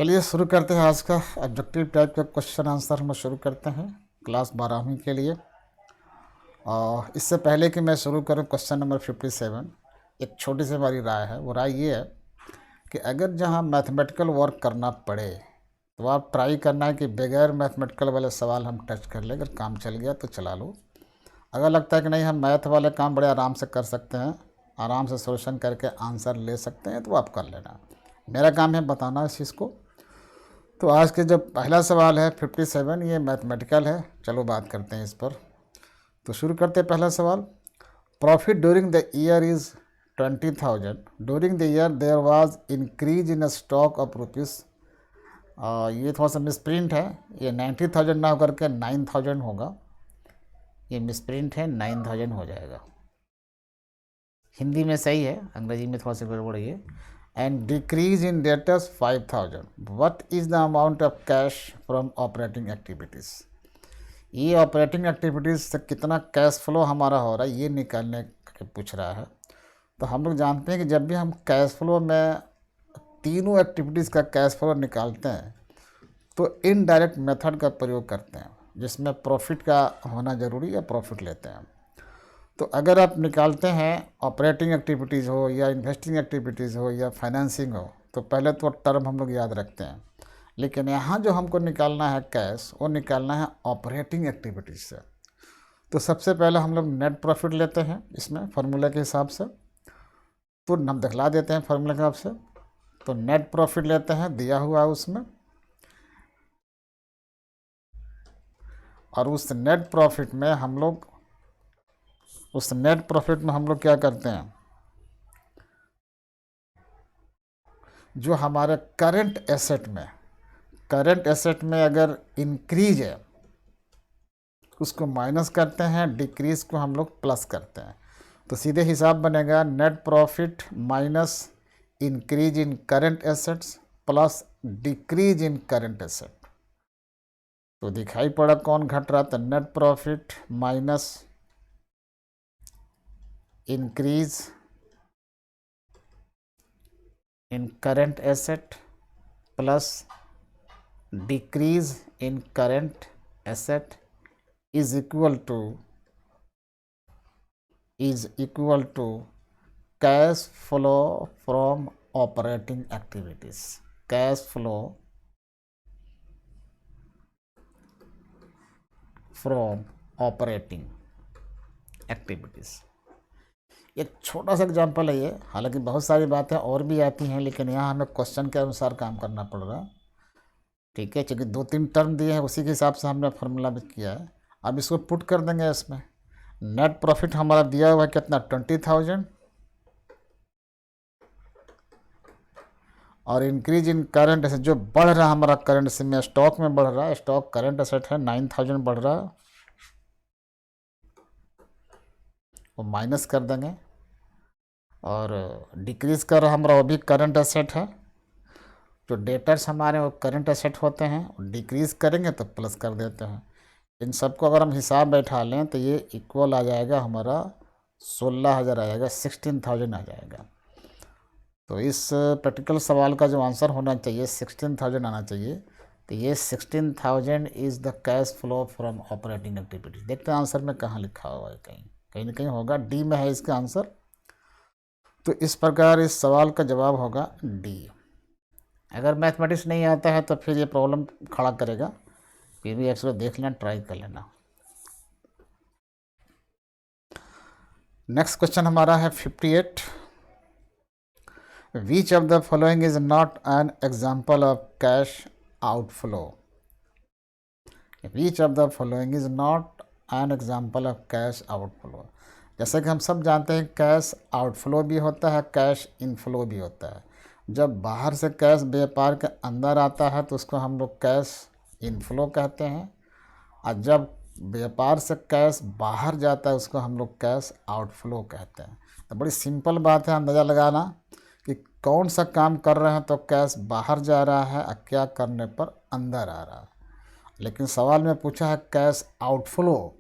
चलिए शुरू करते हैं आज का ऑब्जेक्टिव टाइप का क्वेश्चन आंसर हम शुरू करते हैं क्लास 12वीं के लिए। और इससे पहले कि मैं शुरू करूं क्वेश्चन नंबर 57, एक छोटी सी हमारी राय है। वो राय ये है कि अगर जहां मैथमेटिकल वर्क करना पड़े तो आप ट्राई करना है कि बगैर मैथमेटिकल वाले सवाल हम टच कर लें। अगर काम चल गया तो चला लो, अगर लगता है कि नहीं हम मैथ वाले काम बड़े आराम से कर सकते हैं, आराम से सोल्यूशन करके आंसर ले सकते हैं, तो आप कर लेना। मेरा काम है बताना इस चीज़ को। तो आज के जो पहला सवाल है 57, ये मैथमेटिकल है। चलो बात करते हैं इस पर। तो शुरू करते हैं पहला सवाल। Profit during the year is 20,000। During the year there was increase in stock of rupees, ये थोड़ा सा मिसप्रिंट है, ये 90,000 ना होकर के 9,000 होगा। ये मिसप्रिंट है, 9,000 हो जाएगा। हिंदी में सही है, अंग्रेजी में थोड़ा सा गड़बड़ है। And decrease in debtors 5,000। What is the amount of cash from operating activities. ये ऑपरेटिंग एक्टिविटीज़ से कितना कैश फ्लो हमारा हो रहा है ये निकालने के पूछ रहा है। तो हम लोग जानते हैं कि जब भी हम कैश फ्लो में तीनों एक्टिविटीज़ का कैश फ्लो निकालते हैं तो इनडायरेक्ट मेथड का प्रयोग करते हैं, जिसमें प्रॉफिट का होना ज़रूरी है, प्रॉफिट लेते हैं। तो अगर आप निकालते हैं ऑपरेटिंग एक्टिविटीज़ हो या इन्वेस्टिंग एक्टिविटीज़ हो या फाइनेंसिंग हो, तो पहले तो टर्म हम लोग याद रखते हैं। लेकिन यहाँ जो हमको निकालना है कैश, वो निकालना है ऑपरेटिंग एक्टिविटीज़ से। तो सबसे पहले हम लोग नेट प्रॉफिट लेते हैं इसमें फार्मूला के हिसाब से। तो हम दिखला देते हैं फार्मूला के हिसाब से। तो नेट प्रॉफिट लेते हैं, दिया हुआ है उसमें, और उस नेट प्रॉफिट में हम लोग क्या करते हैं, जो हमारे करंट एसेट में अगर इंक्रीज है उसको माइनस करते हैं, डिक्रीज को हम लोग प्लस करते हैं। तो सीधे हिसाब बनेगा net profit minus increase in current assets plus decrease in current asset. तो दिखाई पड़ा कौन घट रहा था, net profit minus increase in current asset plus decrease in current asset is equal to cash flow from operating activities. Cash flow from operating activities। एक छोटा सा एग्जांपल है ये, हालांकि बहुत सारी बातें और भी आती हैं, लेकिन यहाँ हमें क्वेश्चन के अनुसार काम करना पड़ रहा है। ठीक है, क्योंकि 2-3 टर्म दिए हैं, उसी के हिसाब से हमने फार्मूला भी किया है। अब इसको पुट कर देंगे इसमें। नेट प्रॉफिट हमारा दिया हुआ है कितना, 20,000, और इंक्रीज इन करंट एसेट जो बढ़ रहा है हमारा करंट एसेट में, स्टॉक में बढ़ रहा है, स्टॉक करंट एसेट है 9,000 बढ़ रहा है, वो माइनस कर देंगे। और डिक्रीज कर रहा हमारा वो भी करंट एसेट है। जो डेटर्स हमारे वो करंट एसेट होते हैं, डिक्रीज करेंगे तो प्लस कर देते हैं। इन सबको अगर हम हिसाब बैठा लें तो ये इक्वल आ जाएगा हमारा 16,000 आ जाएगा, 16,000 आ जाएगा। तो इस प्रैक्टिकल सवाल का जो आंसर होना चाहिए 16,000 आना चाहिए। तो ये 16,000 is the cash flow from operating activities. देखते हैं आंसर में कहाँ लिखा हुआ है, कहीं ना कहीं होगा, डी में है इसका आंसर। तो इस प्रकार इस सवाल का जवाब होगा डी। अगर मैथमेटिक्स नहीं आता है तो फिर ये प्रॉब्लम खड़ा करेगा, फिर भी एक्चुअली देख लेना, ट्राई कर लेना। नेक्स्ट क्वेश्चन हमारा है 58। विच of the following is not an example of cash outflow. Which of the following is not an example of cash outflow. जैसे कि हम सब जानते हैं कैश आउटफ्लो भी होता है, कैश इनफ्लो भी होता है। जब बाहर से कैश व्यापार के अंदर आता है तो उसको हम लोग कैश इनफ्लो कहते हैं, और जब व्यापार से कैश बाहर जाता है उसको हम लोग कैश आउटफ्लो कहते हैं। तो बड़ी सिंपल बात है अंदाज़ा लगाना कि कौन सा काम कर रहे हैं तो कैश बाहर जा रहा है और क्या करने पर अंदर आ रहा है। लेकिन सवाल में पूछा है कैश आउटफ्लो,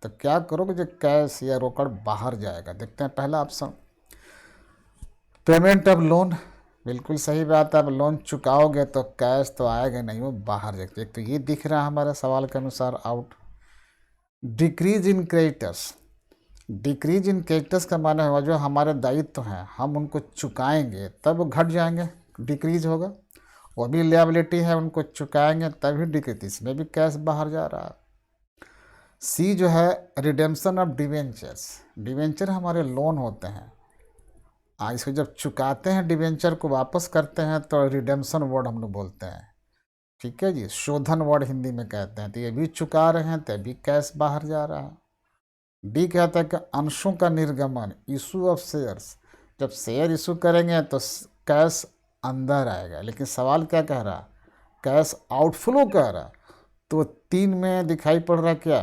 तो क्या करोगे जो कैश या रोकड़ बाहर जाएगा। देखते हैं पहला ऑप्शन, पेमेंट ऑफ लोन बिल्कुल सही बात है। अब लोन चुकाओगे तो कैश तो आएगा नहीं, वो बाहर जाएगा। एक तो ये दिख रहा है हमारे सवाल के अनुसार out. Decrease in creditors, decrease in creditors का माना हुआ जो हमारे दायित्व हैं हम उनको चुकाएंगे तब वो घट जाएंगे, डिक्रीज होगा। वो भी लिएबिलिटी है, उनको चुकाएंगे तभी डिक्रीज, इसमें भी कैश बाहर जा रहा है। सी जो है रिडेम्पशन ऑफ डिवेंचर्स, डिवेंचर हमारे लोन होते हैं, इसको जब चुकाते हैं डिवेंचर को वापस करते हैं तो रिडेम्पशन वर्ड हम लोग बोलते हैं। ठीक है जी, शोधन वर्ड हिंदी में कहते हैं। तो ये भी चुका रहे हैं तभी कैश बाहर जा रहा है। डी कहता है कि अंशों का निर्गमन, इशू ऑफ शेयर्स, जब शेयर इशू करेंगे तो कैश अंदर आएगा। लेकिन सवाल क्या कह रहा, कैश आउटफ्लो कह रहा। तो 3 में दिखाई पड़ रहा है क्या,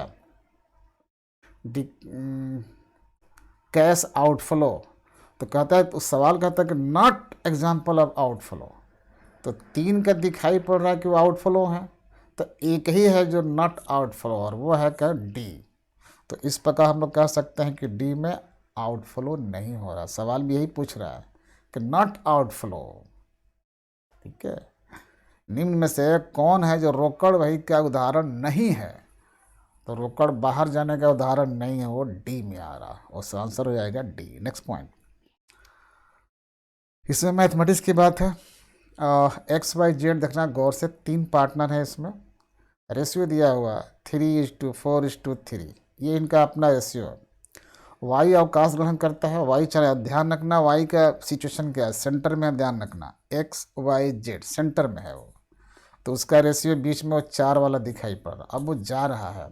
कैश आउटफ्लो। तो कहता है, उस सवाल कहता है कि नॉट एग्जाम्पल ऑफ आउटफ्लो। तो 3 का दिखाई पड़ रहा है कि वो आउटफ्लो है, तो एक ही है जो नॉट आउटफ्लो, और वो है क्या, डी। तो इस प्रकार हम लोग कह सकते हैं कि डी में आउटफ्लो नहीं हो रहा। सवाल भी यही पूछ रहा है कि नॉट आउटफ्लो। ठीक है, निम्न में से कौन है जो रोकड़ वही का उदाहरण नहीं है। तो रोकड़ बाहर जाने का उदाहरण नहीं है, वो डी में आ रहा, उसका आंसर हो जाएगा डी। नेक्स्ट पॉइंट, इसमें मैथमेटिक्स की बात है। एक्स वाई जेड देखना गौर से, 3 पार्टनर है इसमें, रेशियो दिया हुआ 3:4:3, ये इनका अपना रेशियो है। वाई अवकाश ग्रहण करता है, वाई चले, ध्यान रखना वाई का सिचुएशन क्या है, सेंटर में ध्यान रखना, एक्स वाई जेड सेंटर में है वो, तो उसका रेशियो बीच में वो 4 वाला दिखाई पड़ रहा। अब वो जा रहा है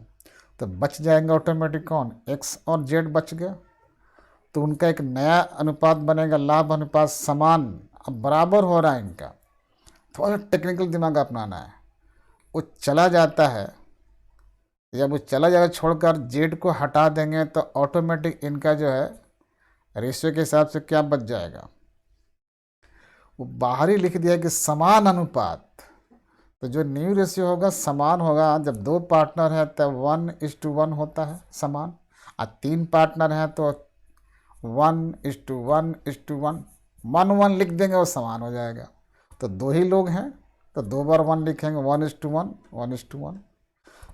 तो बच जाएंगे ऑटोमेटिक कौन, एक्स और जेड बच गया। तो उनका एक नया अनुपात बनेगा, लाभ अनुपात समान, अब बराबर हो रहा है इनका। थोड़ा सा टेक्निकल दिमाग अपनाना है। वो चला जाता है, जब वो चला जाएगा छोड़कर, जेड को हटा देंगे तो ऑटोमेटिक इनका जो है रेशियो के हिसाब से क्या बच जाएगा, वो बाहर ही लिख दिया कि समान अनुपात। तो जो न्यू रेशियो होगा समान होगा। जब 2 पार्टनर है तब 1:1 होता है समान, और 3 पार्टनर हैं तो 1:1:1, 1:1 लिख देंगे वो समान हो जाएगा। तो 2 ही लोग हैं तो 2 बार 1 लिखेंगे, 1:1, 1:1।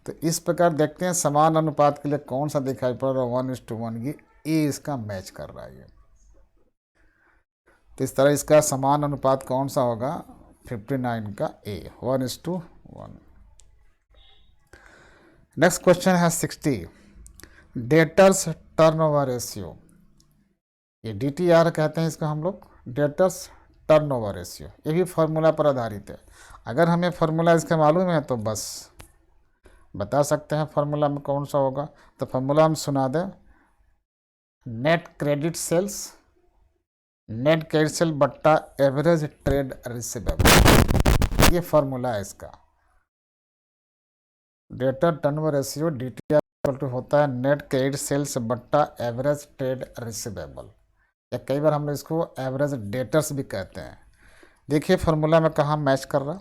तो इस प्रकार देखते हैं समान अनुपात के लिए कौन सा दिखाई पड़ रहा है, 1:1, ये ए इसका मैच कर रहा है ये। तो इस तरह इसका समान अनुपात कौन सा होगा, 59 का ए, 1:1। नेक्स्ट क्वेश्चन है 60, डेटर्स टर्नओवर रेशियो, ये DTR कहते हैं इसको हम लोग, डेटर्स टर्नओवर रेशियो। ये भी फार्मूला पर आधारित है। अगर हमें फार्मूला इसका मालूम है तो बस बता सकते हैं फार्मूला में कौन सा होगा। तो फार्मूला हम सुना दें, net credit sales, net credit sale बट्टा एवरेज ट्रेड रिसीवेबल, ये फार्मूला है इसका। डेटर टर्नओवर रेशियो DTR होता है नेट क्रेडिट सेल्स बट्टा एवरेज ट्रेड रिसीवेबल, या कई बार हम लोग इसको एवरेज डेटर्स भी कहते हैं। देखिए फार्मूला में कहाँ मैच कर रहा,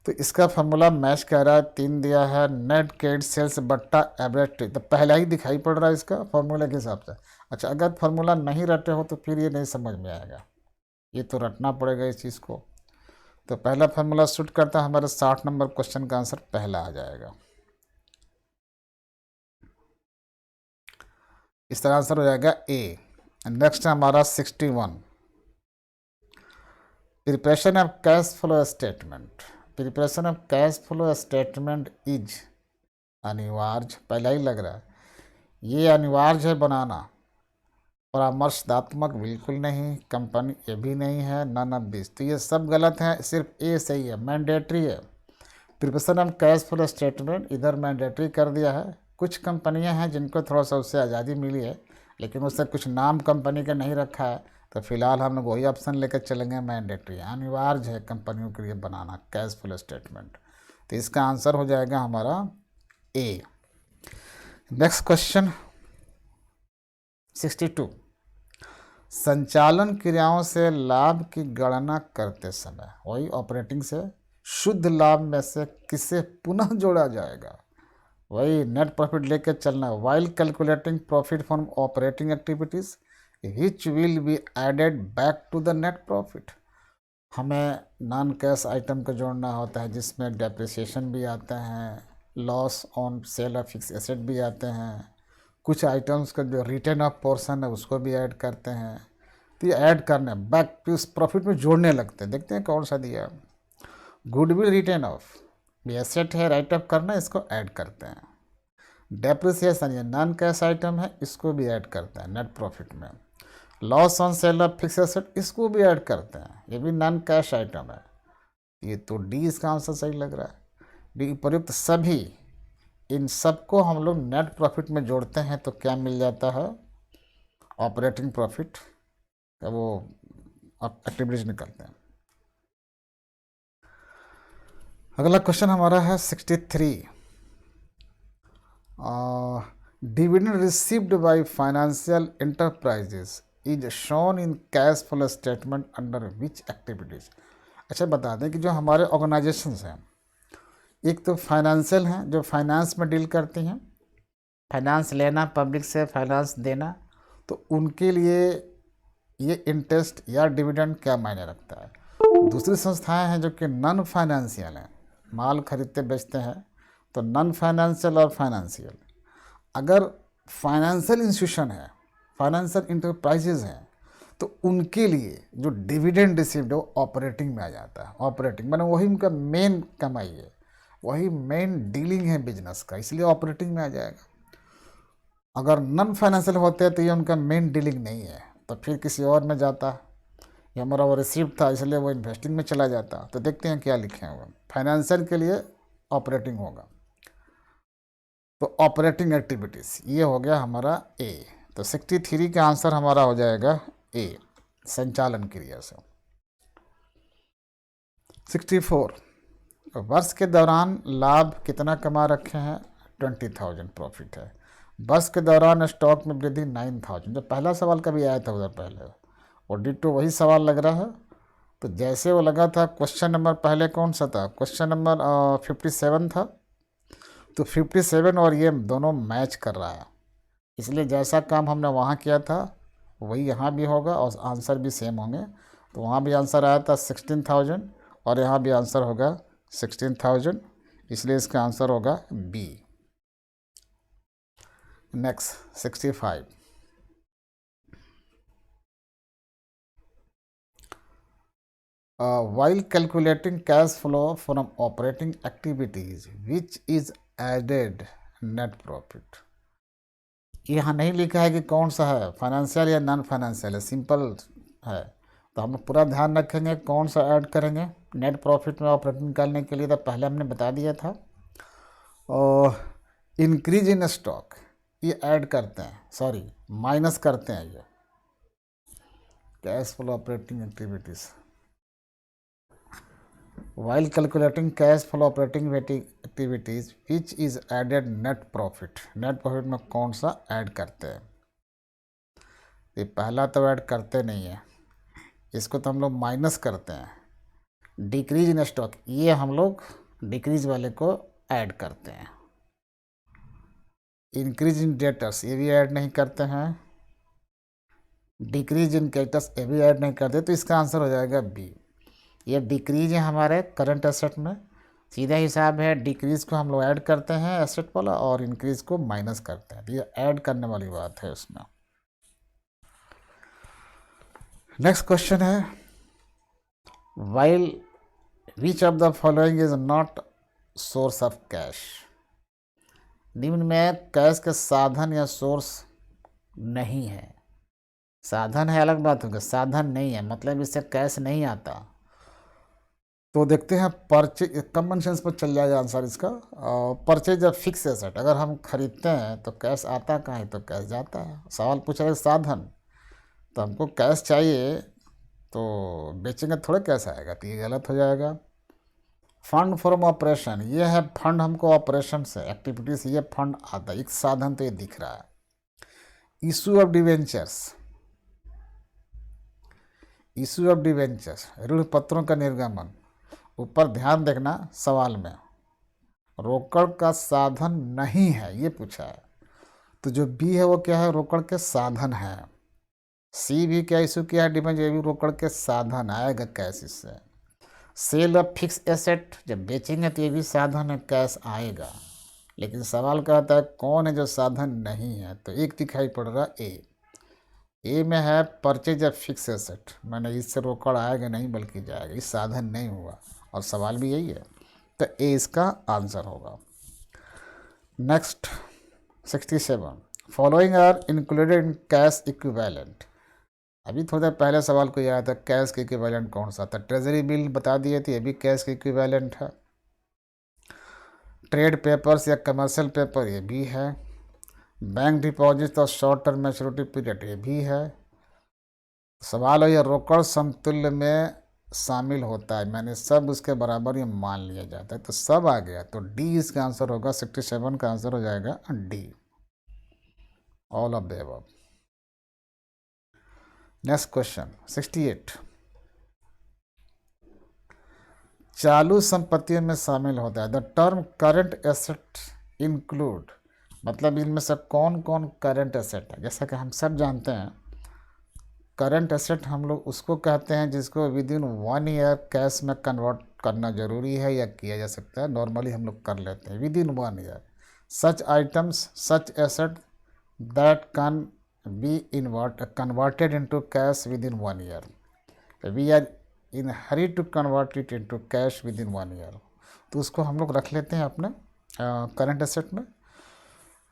तो इसका फार्मूला मैच कह रहा है, 3 दिया है, नेट क्रेडिट सेल्स बट्टा एवरेज ट्रेड, तो पहला ही दिखाई पड़ रहा है इसका फार्मूला के हिसाब से। अच्छा, अगर फार्मूला नहीं रटे हो तो फिर ये नहीं समझ में आएगा, ये तो रटना पड़ेगा इस चीज़ को। तो पहला फार्मूला सूट करता है, हमारे 60 नंबर क्वेश्चन का आंसर पहला आ जाएगा। इस तरह आंसर हो जाएगा ए। नेक्स्ट है हमारा 61, preparation of cash flow statement. Preparation of cash flow statement is अनिवार्य, पहला ही लग रहा है ये अनिवार्य है बनाना, परामर्शदात्मक बिल्कुल नहीं, कंपनी ये भी नहीं है, नन ऑफ दिस, तो ये सब गलत है, सिर्फ ए सही है, मैंडेटरी है। Preparation of cash flow statement इधर मैंडेटरी कर दिया है। कुछ कंपनियां हैं जिनको थोड़ा सा उससे आज़ादी मिली है, लेकिन उससे कुछ नाम कंपनी का नहीं रखा है, तो फिलहाल हम लोग वही ऑप्शन लेकर चलेंगे, मैंडेटरी, अनिवार्य है कंपनियों के लिए बनाना कैश फ्लो स्टेटमेंट। तो इसका आंसर हो जाएगा हमारा ए। नेक्स्ट क्वेश्चन 62, संचालन क्रियाओं से लाभ की गणना करते समय, वही ऑपरेटिंग से, शुद्ध लाभ में से किसे पुनः जोड़ा जाएगा। वही नेट प्रॉफिट लेके चलना। While calculating profit from operating activities which will be added back to the net profit. हमें नॉन कैश आइटम को जोड़ना होता है जिसमें डेप्रिसिएशन भी आते हैं, loss on sale of fix asset भी आते हैं, कुछ आइटम्स का जो रिटर्न ऑफ पोर्शन है उसको भी ऐड करते हैं। तो ये ऐड करने बैक टू इस प्रॉफिट में जोड़ने लगते हैं। देखते हैं कौन सा दिया। गुडविल रिटर्न ऑफ, ये एसेट है, राइट ऑफ करना, इसको ऐड करते हैं। डेप्रिसिएशन ये नॉन कैश आइटम है, इसको भी ऐड करते हैं नेट प्रॉफिट में। Loss on sale of fix asset, इसको भी ऐड करते हैं, ये भी नॉन कैश आइटम है। ये तो डी इसका आंसर सही लग रहा है। डी उपयुक्त सभी, इन सबको हम लोग नेट प्रॉफिट में जोड़ते हैं तो क्या मिल जाता है, ऑपरेटिंग प्रॉफिट का वो एक्टिविटीज निकलते हैं। अगला क्वेश्चन हमारा है 63। Dividend received by financial enterprises is shown in cash flow statement under which activities. अच्छा बता दें कि जो हमारे ऑर्गेनाइजेशंस हैं, एक तो फाइनेंशियल हैं जो फाइनेंस में डील करती हैं, फाइनेंस लेना, पब्लिक से फाइनेंस देना, तो उनके लिए ये इंटरेस्ट या डिविडेंड क्या मायने रखता है। दूसरी संस्थाएं हैं जो कि नॉन फाइनेंशियल हैं, माल खरीदते बेचते हैं, तो नॉन फाइनेंशियल और फाइनेंशियल। अगर फाइनेंशियल इंस्टीट्यूशन है, फाइनेंशियल इंटरप्राइजेज हैं, तो उनके लिए जो डिविडेंड रिसीव्ड है वो ऑपरेटिंग में आ जाता है। ऑपरेटिंग माने वही उनका मेन कमाई है, वही मेन डीलिंग है बिजनेस का, इसलिए ऑपरेटिंग में आ जाएगा। अगर नॉन फाइनेंशियल होते हैं तो ये उनका मेन डीलिंग नहीं है, तो फिर किसी और में जाता। ये हमारा वो रिसीव था इसलिए वो इन्वेस्टिंग में चला जाता। तो देखते हैं क्या लिखे हैं वो। फाइनेंशियल के लिए ऑपरेटिंग होगा, तो ऑपरेटिंग एक्टिविटीज़ ये हो गया हमारा ए। तो 63 का आंसर हमारा हो जाएगा ए, संचालन क्रिया से। 64, वर्ष के दौरान लाभ कितना कमा रखे हैं, 20,000 प्रॉफिट है। वर्ष के दौरान स्टॉक में वृद्धि 9,000, जो पहला सवाल कभी आया था उधर पहले, और डिटो वही सवाल लग रहा है। तो जैसे वो लगा था, क्वेश्चन नंबर पहले कौन सा था, क्वेश्चन नंबर 57 था, तो 57 और ये दोनों मैच कर रहा है, इसलिए जैसा काम हमने वहाँ किया था वही यहाँ भी होगा और आंसर भी सेम होंगे। तो वहाँ भी आंसर आया था 16,000 और यहाँ भी आंसर होगा 16,000, इसलिए इसका आंसर होगा B. Next 65, while calculating cash flow from operating activities which is added net profit। यहाँ नहीं लिखा है कि कौन सा है, फाइनेंशियल या नॉन फाइनेंशियल है, सिंपल है। तो हम पूरा ध्यान रखेंगे कौन सा ऐड करेंगे नेट प्रॉफिट में ऑपरेटिंग निकालने के लिए। तो पहले हमने बता दिया था, और इंक्रीज इन स्टॉक ये ऐड करते हैं, सॉरी माइनस करते हैं ये cash flow operating activities. while calculating cash flow operating activities which is added net profit, net profit में कौन सा ऐड करते हैं। ये पहला तो ऐड करते नहीं है, इसको तो हम लोग माइनस करते हैं। डिक्रीज इन स्टॉक ये हम लोग डिक्रीज वाले को ऐड करते हैं। इंक्रीज इन डेटर्स ये भी ऐड नहीं करते हैं। डिक्रीज इन क्रेडिटर्स ये भी ऐड नहीं करते, तो इसका आंसर हो जाएगा बी। ये डिक्रीज है हमारे करंट एसेट में, सीधा हिसाब है, डिक्रीज को हम लोग ऐड करते हैं एसेट वाला और इंक्रीज को माइनस करते हैं, तो ये ऐड करने वाली बात है उसमें। नेक्स्ट क्वेश्चन है, while which of the following is not source of cash. निम्न में कैश के साधन या सोर्स नहीं है। साधन है अलग बात होगी, साधन नहीं है मतलब इससे कैश नहीं आता। तो देखते हैं परचेज, कॉमन सेंस पर चल जाएगा आंसर इसका। परचेज ऑफ फिक्स एसेट, अगर हम खरीदते हैं तो कैश आता कहाँ है, तो कैश जाता है। सवाल पूछ रहे साधन, तो हमको कैश चाहिए तो बेचेंगे थोड़ा कैश आएगा, तो ये गलत हो जाएगा। फंड फ्रॉम ऑपरेशन ये है फंड, हमको ऑपरेशन से एक्टिविटी से ये फंड आता है, एक साधन तो ये दिख रहा है। Issue of debentures, issue of debentures ऋण पत्रों का निर्गमन, ऊपर ध्यान देखना सवाल में, रोकड़ का साधन नहीं है, ये पूछा है। तो जो बी है वो क्या है, रोकड़ के साधन है। सी भी क्या इशू किया है डिबेंचर, ये भी रोकड़ के साधन आएगा कैश इससे। सेल ऑफ फिक्स एसेट, जब बेचेंगे तो ये भी साधन है, कैश आएगा। लेकिन सवाल कहता है कौन है जो साधन नहीं है, तो एक दिखाई पड़ रहा ए में है परचेज ऑफ फिक्स एसेट, मैंने इससे रोकड़ आएगा नहीं बल्कि जाएगा, इस साधन नहीं हुआ, और सवाल भी यही है, तो ए इसका आंसर होगा। Next 67, following are included in cash equivalent. अभी थोड़ी देर पहले सवाल को याद था, कैश के इक्विवेलेंट कौन सा था, ट्रेजरी बिल बता दिए थे, ये भी कैश के इक्विवेलेंट है। ट्रेड पेपर्स या कमर्शियल पेपर, ये भी है। बैंक डिपॉजिट और शॉर्ट टर्म मैच्योरिटी पीरियड, ये भी है। सवाल है ये रोकड़ समतुल्य में शामिल होता है, मैंने सब उसके बराबर ये मान लिया जाता है, तो सब आ गया, तो डी इसका आंसर होगा। 67 का आंसर हो जाएगा D, all of the above. Next question 68, चालू संपत्तियों में शामिल होता है। The term current asset include, मतलब इनमें से कौन कौन करंट एसेट है। जैसा कि हम सब जानते हैं, करंट एसेट हम लोग उसको कहते हैं जिसको विद इन 1 ईयर कैश में कन्वर्ट करना जरूरी है या किया जा सकता है, नॉर्मली हम लोग कर लेते हैं within 1 year. Such items, such asset that can be converted into cash within 1 year, we are in hurry to convert it into cash within 1 year, तो उसको हम लोग रख लेते हैं अपने करंट एसेट में।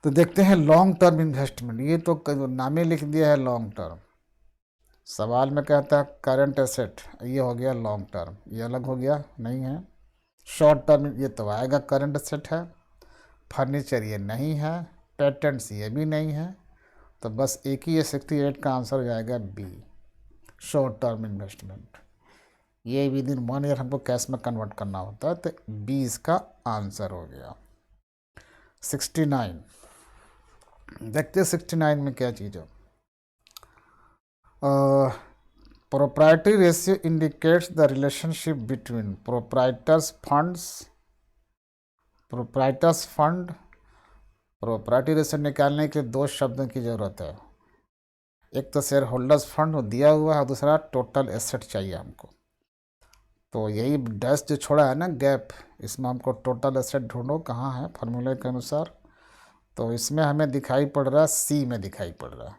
तो देखते हैं लॉन्ग टर्म इन्वेस्टमेंट, ये तो नाम ही लिख दिया है लॉन्ग टर्म, सवाल में कहता है करंट एसेट, ये हो गया लॉन्ग टर्म, ये अलग हो गया, नहीं है। शॉर्ट टर्म ये तो आएगा, करंट एसेट है। फर्नीचर ये नहीं है, पेटेंट्स ये भी नहीं है, तो बस एक ही, ये 68 का आंसर हो जाएगा बी, शॉर्ट टर्म इन्वेस्टमेंट। ये विद इन 1 ईयर हमको कैश में कन्वर्ट करना होता है, तो बी इसका आंसर हो गया। 69, देखते 69 में क्या चीज़ है। Proprietary ratio indicates the relationship between proprietors fund। proprietary ratio निकालने के लिए दो शब्दों की ज़रूरत है, एक तो शेयर होल्डर्स फंड दिया हुआ है, दूसरा टोटल एसेट चाहिए हमको। तो यही डैश जो छोड़ा है ना गैप, इसमें हमको टोटल एसेट ढूंढो कहाँ है फार्मूले के अनुसार, तो इसमें हमें दिखाई पड़ रहा है सी में दिखाई पड़ रहा है,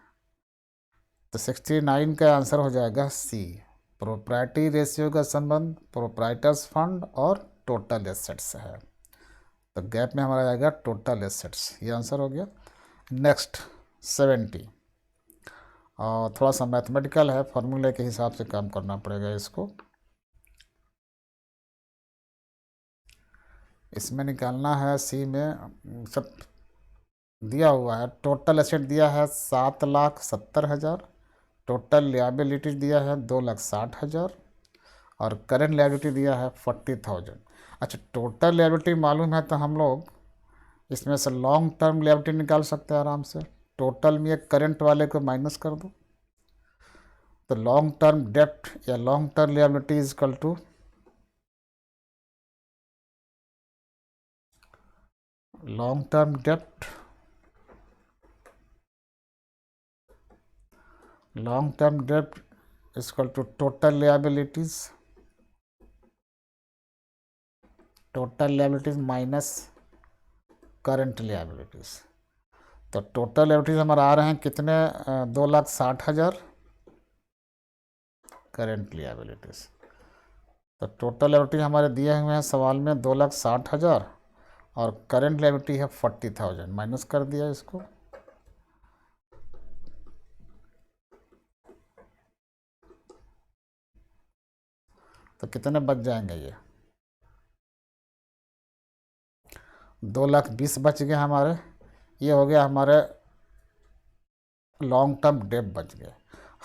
तो 69 का आंसर हो जाएगा सी, प्रोप्राइटरी रेशियो का संबंध प्रोप्राइटर्स फंड और टोटल एसेट्स है, तो गैप में हमारा आएगा टोटल एसेट्स, ये आंसर हो गया। नेक्स्ट 70, और थोड़ा सा मैथमेटिकल है, फार्मूले के हिसाब से काम करना पड़ेगा इसको। इसमें निकालना है, सी में सब दिया हुआ है, टोटल एसेट दिया है 7,70,000, टोटल लियाबिलिटी दिया है 2,60,000, और करेंट लियाबिलिटी दिया है 40,000। अच्छा, टोटल लियाबिलिटी मालूम है तो हम लोग इसमें से लॉन्ग टर्म लियाबिलिटी निकाल सकते हैं आराम से, टोटल में एक करंट वाले को माइनस कर दो, तो लॉन्ग टर्म डेप्ट या long term liability is equal to long term dept, long term dept is equal to total लियाबिलिटीज, total लियाबिलिटीज minus current लियाबिलिटीज। तो टोटल लियाबिलिटीज हमारे आ रहे हैं कितने, 2,60,000, करंट लियाबिलिटीज, तो टोटल लियाबिलिटी हमारे दिए हुए हैं सवाल में 2,60,000, और करंट लियाबिलिटी है 40,000, माइनस कर दिया इसको, तो कितने बच जाएंगे, ये 2,20,000 बच गए हमारे, ये हो गया हमारे लॉन्ग टर्म डेप्ट बच गए।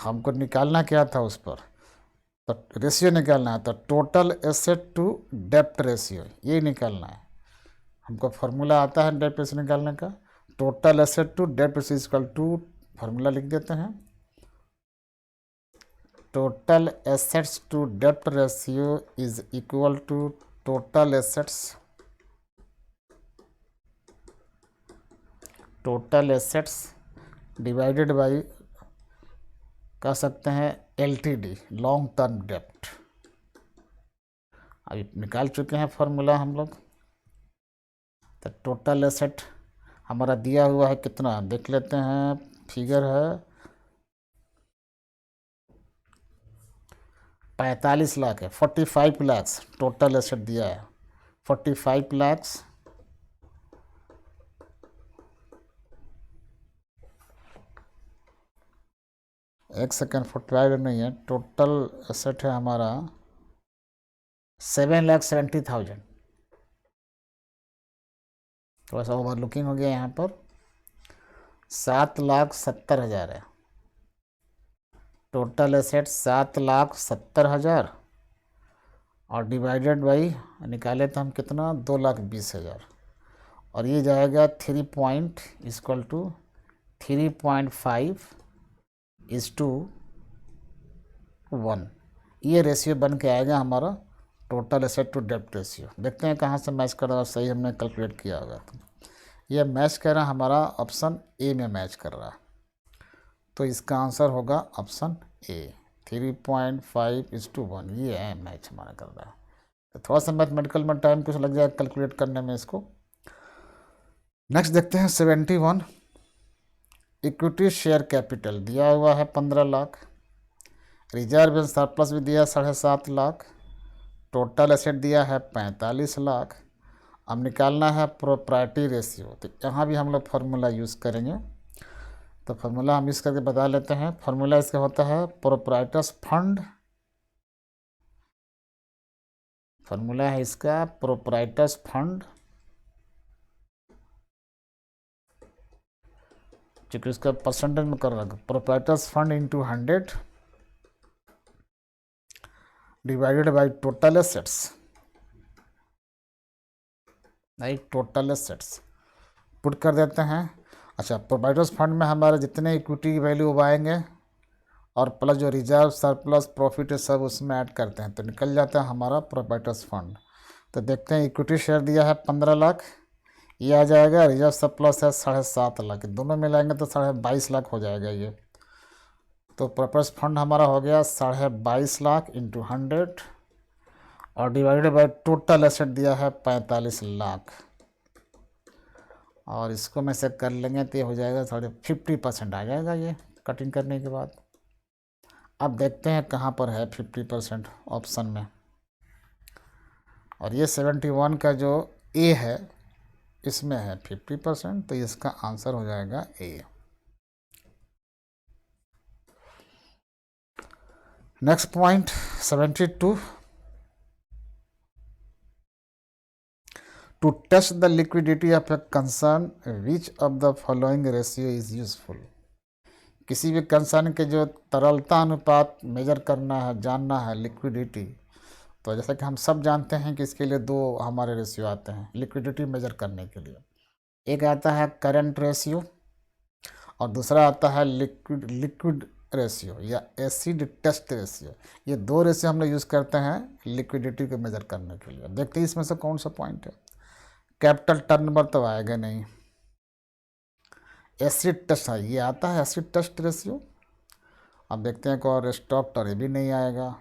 हमको निकालना क्या था उस पर, तो रेशियो निकालना है, तो टोटल एसेट टू डेप्ट रेशियो ये निकालना है, हमको फार्मूला आता है डेप्ट रेशियो निकालने का, टोटल एसेट टू डेप्ट रेशियो इक्वल टू, फार्मूला लिख देते हैं, टोटल एसेट्स टू डेप्ट ratio is equal to total assets total assets divided by कह सकते हैं LTD, लॉन्ग टर्म डेप्ट। अभी निकाल चुके हैं फॉर्मूला हम लोग। तो टोटल एसेट हमारा दिया हुआ है कितना, देख लेते हैं। फिगर है 45 लाख है, 45 लाख टोटल एसेट दिया है, 45 लाख। एक सेकेंड, 45 नहीं है, टोटल एसेट है हमारा 7,70,000। थोड़ा सा ओवर लुकिंग हो गया यहाँ पर। 7,70,000 है टोटल एसेट, 7,70,000 और डिवाइडेड बाई निकाले तो हम कितना, 2,20,000। और ये जाएगा 3.5:1। ये रेशियो बन के आएगा हमारा टोटल एसेट टू डेप्ट रेशियो। देखते हैं कहाँ से मैच कर रहा है, सही हमने कैलकुलेट किया होगा। तो ये मैच कर रहा है हमारा ऑप्शन ए में मैच कर रहा है, तो इसका आंसर होगा ऑप्शन ए, 3.5:1। ये है मैच हमारा कर रहा है। तो थोड़ा सा मैथमेटिकल में टाइम कुछ लग जाएगा कैलकुलेट करने में इसको। नेक्स्ट देखते हैं 71। इक्विटी शेयर कैपिटल दिया हुआ है 15 लाख, रिजर्व एंड सरप्लस भी दिया 7.5 लाख, टोटल एसेट दिया है 45 लाख। अब निकालना है प्रोप्राइटी रेशियो। तो यहाँ भी हम लोग फार्मूला यूज़ करेंगे। तो फार्मूला हम यूज़ करके बता लेते हैं। फार्मूला इसका होता है प्रोप्राइटर्स फंड। फार्मूला है इसका प्रोप्राइटर्स फंड, चूँकि उसका परसेंटेज में कर रहा है, proprietors fund into 100 divided by total assets, right, total assets put कर देते हैं। अच्छा, प्रोप्राइटर्स फंड में हमारे जितने इक्विटी की वैल्यू आएंगे और प्लस जो रिजर्व सरप्लस प्रॉफिट है सब उसमें ऐड करते हैं, तो निकल जाता है हमारा प्रोप्राइटर्स फंड। तो देखते हैं, इक्विटी शेयर दिया है 15 लाख, ये आ जाएगा। रिजर्व सरप्लस है 7.5 लाख, दोनों मिलाएंगे तो 22.5 लाख हो जाएगा ये। तो प्रोप्राइटर्स फंड हमारा हो गया 22.5 लाख इंटू 100 और डिवाइडेड बाय टोटल एसेट दिया है 45 लाख। और इसको में से कर लेंगे तो ये हो जाएगा 50% आ जाएगा ये कटिंग करने के बाद। अब देखते हैं कहाँ पर है 50% ऑप्शन में। और ये 71 का जो ए है इसमें है 50%, तो इसका आंसर हो जाएगा A. Next point 72। To test the liquidity of a concern, which of the following ratio is useful. किसी भी कंसर्न के जो तरलता अनुपात मेजर करना है, जानना है लिक्विडिटी, तो जैसा कि हम सब जानते हैं कि इसके लिए दो हमारे रेशियो आते हैं लिक्विडिटी मेजर करने के लिए। एक आता है करंट रेशियो और दूसरा आता है लिक्विड रेशियो या एसिड टेस्ट रेशियो। ये दो रेशियो हम लोग यूज़ करते हैं लिक्विडिटी को मेजर करने के लिए। देखते हैं इसमें से कौन सा पॉइंट है। कैपिटल टर्नओवर तो आएगा नहीं, एसिड टेस्ट है, ये आता है एसिड टेस्ट रेशियो। अब देखते हैं और स्टॉक टर्न, ये भी नहीं आएगा,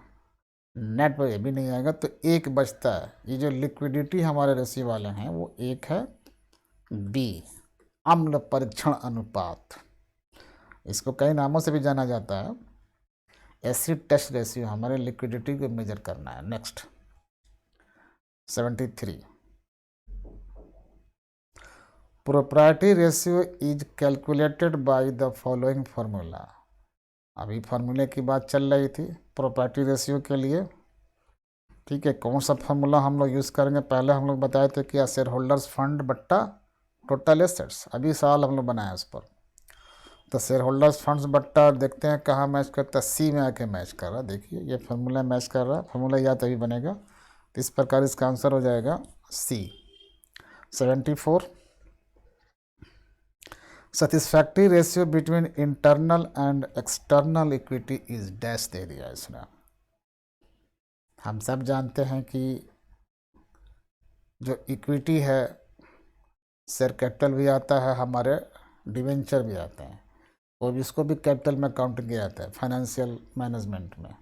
नेट पर ये भी नहीं आएगा, तो एक बचता है। ये जो लिक्विडिटी हमारे रेशियो वाले हैं वो एक है बी, अम्ल परीक्षण अनुपात। इसको कई नामों से भी जाना जाता है। एसिड टेस्ट रेशियो हमारे लिक्विडिटी को मेजर करना है। Next 73। Propriety ratio is calculated by the following formula. अभी फार्मूले की बात चल रही थी प्रोप्राइटी रेशियो के लिए, ठीक है। कौन सा फार्मूला हम लोग यूज़ करेंगे, पहले हम लोग बताए थे कि शेयर होल्डर्स फंड बट्टा टोटल एसेट्स, अभी सवाल हम लोग बनाए उस पर। तो शेयर होल्डर्स फंड्स बट्टा देखते हैं कहाँ मैच करता है, सी में आके मैच कर रहा है। देखिए ये फार्मूला मैच कर रहा है, फार्मूला या तभी बनेगा। तो इस प्रकार इसका आंसर हो जाएगा C. 74। Satisfactory ratio between internal and external equity is dash दे दिया इसने। हम सब जानते हैं कि जो इक्विटी है शेयर कैपिटल भी आता है हमारे डिवेंचर भी आते हैं, और इसको भी कैपिटल में काउंट किया जाता है फाइनेंशियल मैनेजमेंट में।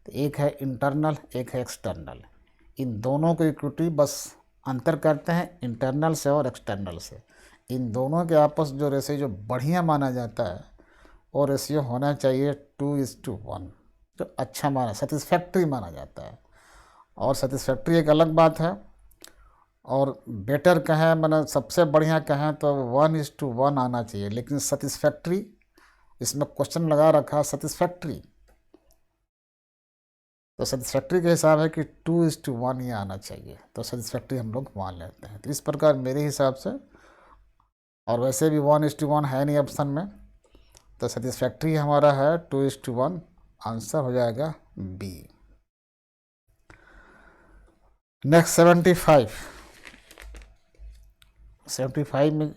तो एक है इंटरनल, एक है एक्सटर्नल। इन दोनों को इक्विटी बस अंतर करते हैं इंटरनल से और एक्सटर्नल से। इन दोनों के आपस जो रेशियो जो बढ़िया माना जाता है वो रेशियो होना चाहिए 2:1, जो अच्छा माना सेटिस्फैक्ट्री माना जाता है। और सेटिस्फैक्ट्री एक अलग बात है, और बेटर कहें मतलब सबसे बढ़िया कहें तो 1:1 आना चाहिए, लेकिन सेटिस्फैक्ट्री इसमें क्वेश्चन लगा रखा सेटिस्फैक्ट्री, तो सेटिस्फैक्ट्री के हिसाब है कि 2:1 ही आना चाहिए, तो सेटिस्फैक्ट्री हम लोग मान लेते हैं। तो इस प्रकार मेरे हिसाब से, और वैसे भी 1:1 है नहीं ऑप्शन में, तो सेटिस्फैक्ट्री हमारा है 2:1, आंसर हो जाएगा बी। नेक्स्ट 75 में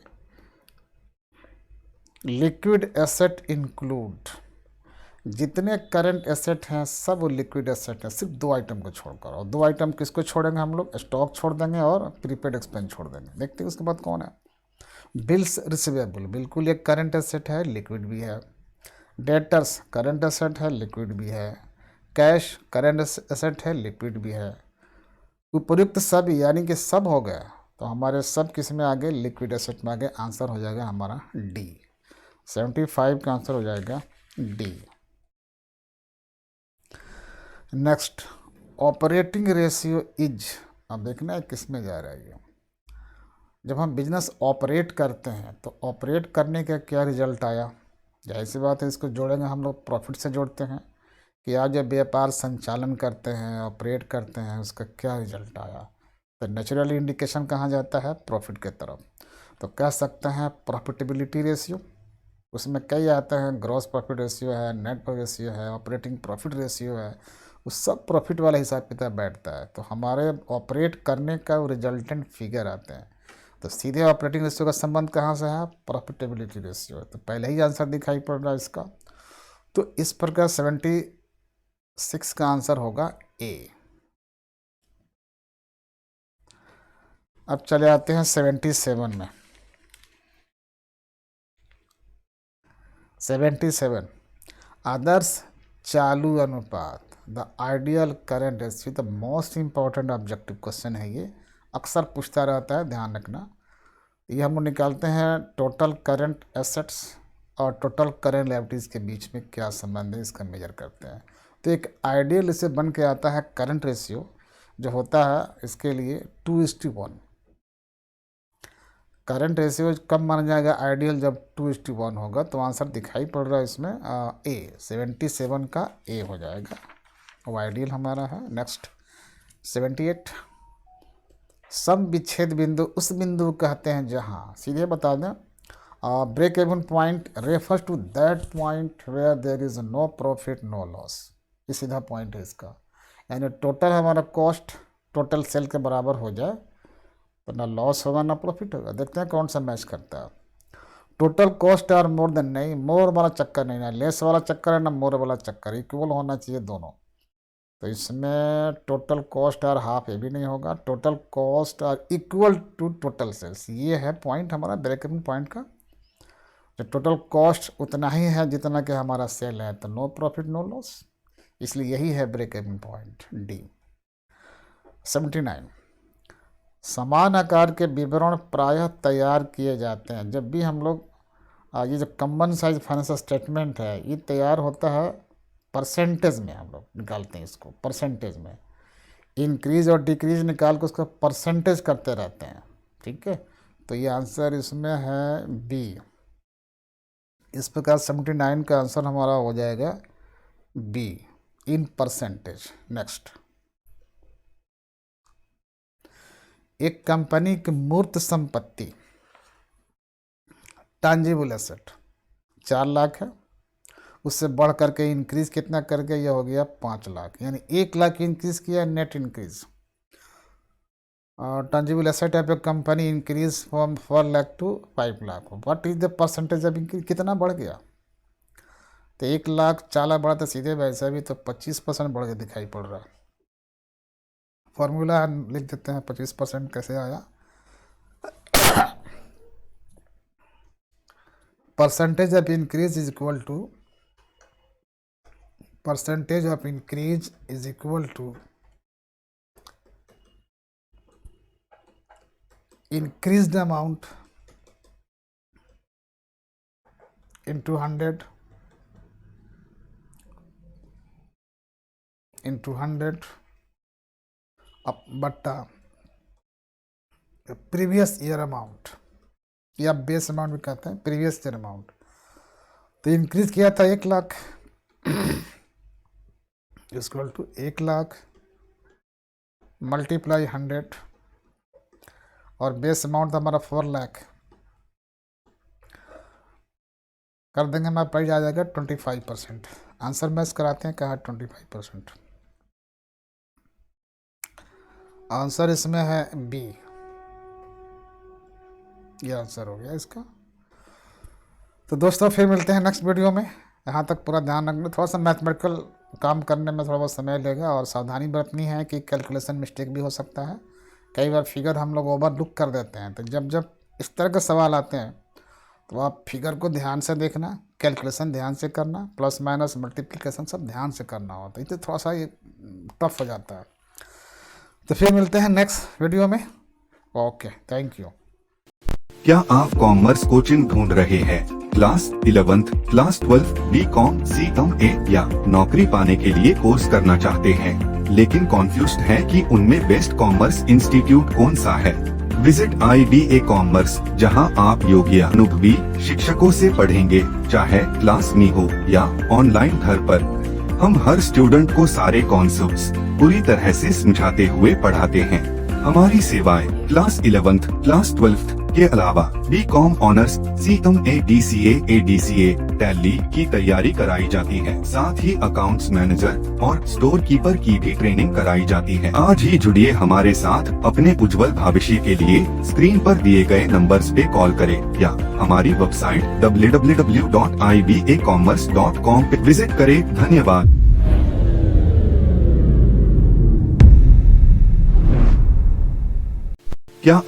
लिक्विड एसेट इंक्लूड, जितने करंट एसेट हैं सब लिक्विड एसेट हैं सिर्फ दो आइटम को छोड़कर। और दो आइटम किसको छोड़ेंगे हम लोग, स्टॉक छोड़ देंगे और प्रीपेड एक्सपेंस छोड़ देंगे। देखते हैं उसके बाद कौन है। बिल्स रिसीवेबल बिल्कुल एक करंट एसेट है, लिक्विड भी है। डेटर्स करंट एसेट है, लिक्विड भी है। कैश करंट एसेट है, लिक्विड भी है। उपयुक्त सब यानी कि सब हो गया, तो हमारे सब किस में आगे, लिक्विड एसेट में आगे। आंसर हो जाएगा हमारा डी। 75 का आंसर हो जाएगा D. Next operating ratio is, अब देखना है किस में जा रहा है ये। जब हम बिजनेस ऑपरेट करते हैं तो ऑपरेट करने का क्या रिजल्ट आया, जाहिर सी बात है इसको जोड़ेंगे हम लोग, प्रॉफिट से जोड़ते हैं कि आज जब व्यापार संचालन करते हैं ऑपरेट करते हैं उसका क्या रिजल्ट आया, तो नेचुरली इंडिकेशन कहाँ जाता है, प्रॉफिट के तरफ। तो कह सकते हैं प्रॉफिटेबिलिटी रेशियो, उसमें कई आते हैं, ग्रॉस प्रॉफिट रेशियो है, नेट प्रॉफिट रेशियो है, ऑपरेटिंग प्रॉफिट रेशियो है, उस सब प्रॉफिट वाला हिसाब किताब बैठता है। तो हमारे ऑपरेट करने का रिजल्टेंट फिगर आते हैं, तो सीधे ऑपरेटिंग रेशियो का संबंध कहाँ से है, प्रॉफिटेबिलिटी रेशियो है। तो पहले ही आंसर दिखाई पड़ रहा है इसका। तो इस प्रकार 76 का आंसर होगा ए। अब चले आते हैं 77 में। 77 आदर्श चालू अनुपात, the ideal current ratio, the most important objective question है ये, अक्सर पूछता रहता है, ध्यान रखना। ये हम लोग निकालते हैं टोटल करंट एसेट्स और टोटल करंट लायबिलिटीज़ के बीच में क्या संबंध है, इसका मेजर करते हैं। तो एक आइडियल इससे बन के आता है करंट रेशियो जो होता है इसके लिए 2:1। करंट रेशियो कब माना जाएगा आइडियल, जब 2:1 होगा। तो आंसर दिखाई पड़ रहा है इसमें ए, 77 का ए हो जाएगा, वो आइडियल हमारा है। नेक्स्ट 78 सम विच्छेद बिंदु उस बिंदु कहते हैं जहाँ, सीधे बता दें, break even point refers to that point where there is no profit no loss, ये सीधा पॉइंट है इसका। यानी टोटल हमारा कॉस्ट टोटल सेल के बराबर हो जाए तो ना लॉस होगा ना प्रॉफिट होगा। देखते हैं कौन सा मैच करता है। Total cost are more than, नहीं मोर वाला चक्कर नहीं, ना लेस वाला चक्कर है ना मोर वाला चक्कर, इक्वल होना चाहिए दोनों। तो इसमें टोटल कॉस्ट आर हाफ, ये भी नहीं होगा। Total cost are equal to total sales, ये है पॉइंट हमारा ब्रेक इवन पॉइंट का। जो टोटल कॉस्ट उतना ही है जितना कि हमारा सेल है, तो नो प्रॉफिट नो लॉस, इसलिए यही है ब्रेक इवन पॉइंट डी। 79 समान आकार के विवरण प्रायः तैयार किए जाते हैं जब भी हम लोग, ये जो कॉमन साइज फाइनेंशियल स्टेटमेंट है ये तैयार होता है परसेंटेज में, हम लोग निकालते हैं इसको परसेंटेज में, इंक्रीज और डिक्रीज निकाल के उसका परसेंटेज करते रहते हैं, ठीक है। तो ये आंसर इसमें है बी। इस प्रकार 79 का आंसर हमारा हो जाएगा बी, इन परसेंटेज। नेक्स्ट एक कंपनी की मूर्त संपत्ति टांजिबल एसेट 4 लाख है, उससे बढ़ करके इंक्रीज कितना करके ये हो गया 5 लाख, यानी 1 लाख इंक्रीज किया नेट इंक्रीज। टांजिबल एसेट है पे company increase from 4 lakh to 5 lakh, what is the percentage of increase, कितना बढ़ गया। तो 1 लाख 4 लाख बढ़ा तो सीधे वैसे भी तो 25% बढ़ के दिखाई पड़ रहा है। फॉर्मूला लिख देते हैं 25% कैसे आया। Percentage of increase is equal to increased amount into 100 बट्टा प्रीवियस ईयर अमाउंट, या बेस अमाउंट भी कहते हैं, प्रीवियस ईयर अमाउंट। तो इंक्रीज किया था 1 lakh equal to 1 lakh multiply 100 और बेस अमाउंट था हमारा 4 लाख, कर देंगे हमारा प्राइस आ जाएगा 25%। आंसर मैच कराते हैं, कहा 25%। आंसर इसमें है बी, ये आंसर हो गया इसका। तो दोस्तों फिर मिलते हैं नेक्स्ट वीडियो में। यहाँ तक पूरा ध्यान रखना, थोड़ा सा मैथमेटिकल काम करने में थोड़ा बहुत समय लगेगा और सावधानी बरतनी है कि कैलकुलेशन मिस्टेक भी हो सकता है। कई बार फिगर हम लोग ओवरलुक कर देते हैं, तो जब इस तरह के सवाल आते हैं तो आप फिगर को ध्यान से देखना, कैलकुलेशन ध्यान से करना, प्लस माइनस मल्टीप्लिकेशन सब ध्यान से करना होता है, तो थोड़ा सा ये टफ हो जाता है। तो फिर मिलते हैं नेक्स्ट वीडियो में। Okay, thank you. क्या आप कॉमर्स कोचिंग ढूंढ रहे हैं? Class 11th, class 12, BCom, CMA या नौकरी पाने के लिए कोर्स करना चाहते हैं, लेकिन कॉन्फ्यूज्ड हैं कि उनमें बेस्ट कॉमर्स इंस्टीट्यूट कौन सा है? विजिट IDA कॉमर्स, जहां आप योग्य अनुभवी शिक्षकों से पढ़ेंगे, चाहे क्लास में हो या ऑनलाइन घर पर। हम हर स्टूडेंट को सारे कॉन्सेप्ट्स पूरी तरह से समझाते हुए पढ़ाते हैं। हमारी सेवाएं क्लास 11th, क्लास 12th के अलावा BCom honours, CMA, DCA, ADCA, Tally की तैयारी कराई जाती है। साथ ही अकाउंट्स मैनेजर और स्टोर कीपर की भी ट्रेनिंग कराई जाती है। आज ही जुड़िए हमारे साथ, अपने उज्जवल भविष्य के लिए स्क्रीन पर दिए गए नंबर्स पे कॉल करें या हमारी वेबसाइट www.ibacommerce.com पे विजिट करें। धन्यवाद। क्या